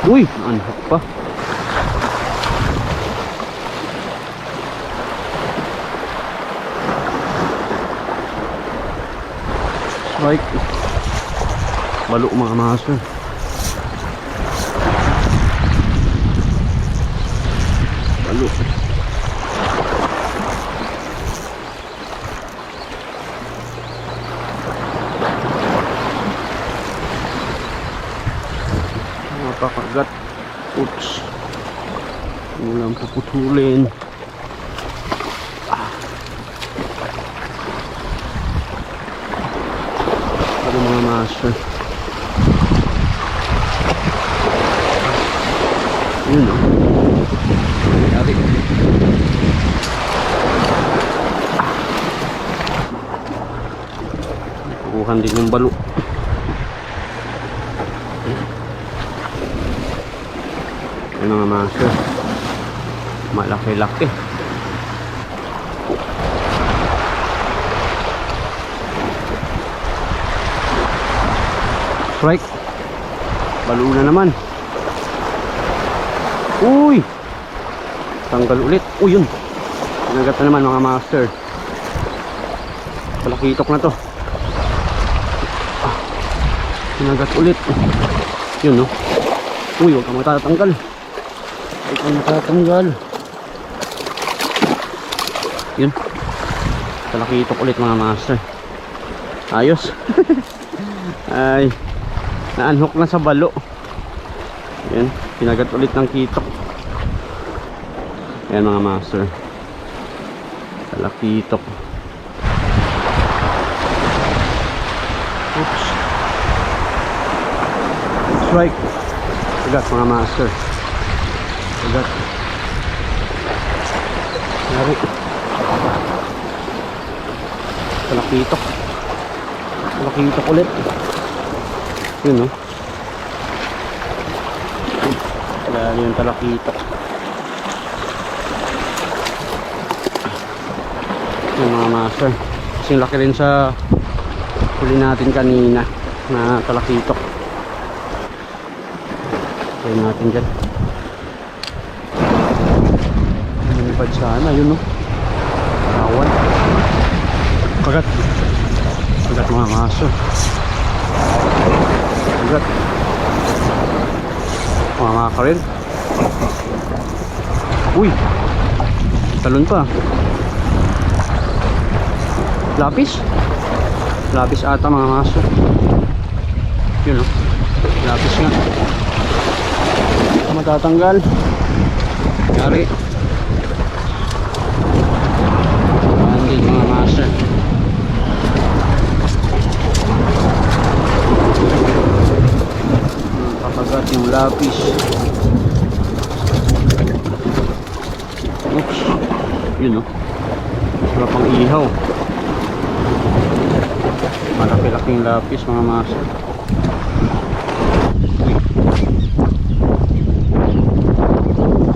Uy, anhok pa. Strike. Balo mga master. Balo. Napakagat. Oops. Walang puputulin. Ano mga master. Yun o. Yari. Kukuhan din yung balo. Yung mga master. Malaki-laki. Strike. Balo na naman. Uy! Tanggal ulit. Uy, yun. Pinagat na naman mga master. Palakitok na to. Pinagat ulit. Yun, no? Uy, huwag kang matatanggal. Huwag kang matatanggal. Yun. Palakitok ulit mga master. Ayos. Ay. Na-unhook na sa balo. Yan, pinagat ulit ng kitok. Yan mga master. Talakitok. Oops. Strike. Sagat mga master. Sagat. Yari. Talakitok. Talakitok ulit. Yun, no? Dahil yung talakitok. Yung mga master. Kasing laki rin sa huli natin kanina na talakitok. Tayo natin dyan. Lumipad sana, yun, no? Kawan. Kagat. Kagat mga master. Kagat. Mga ka rin. Uy, talon pa. Lapis. Lapis ata mga master. Yun, oh. Lapis nga. Matatanggal. Yari. Andin mga master. Kapagat yung lapis. Oops. Yun, oh. Wala pang ihaw. Malaki-laking lapis mga master.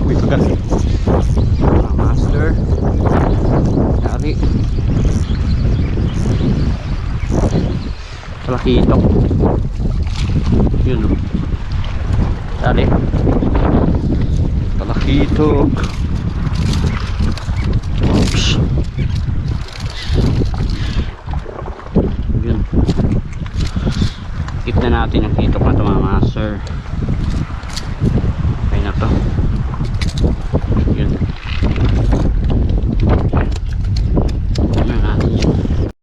Uy, kagat. Mga master. Yari. Talakitok. Yun, oh. Yari. Talakitok. Oops. Yun. Keep na natin yung kitok na ito mga master.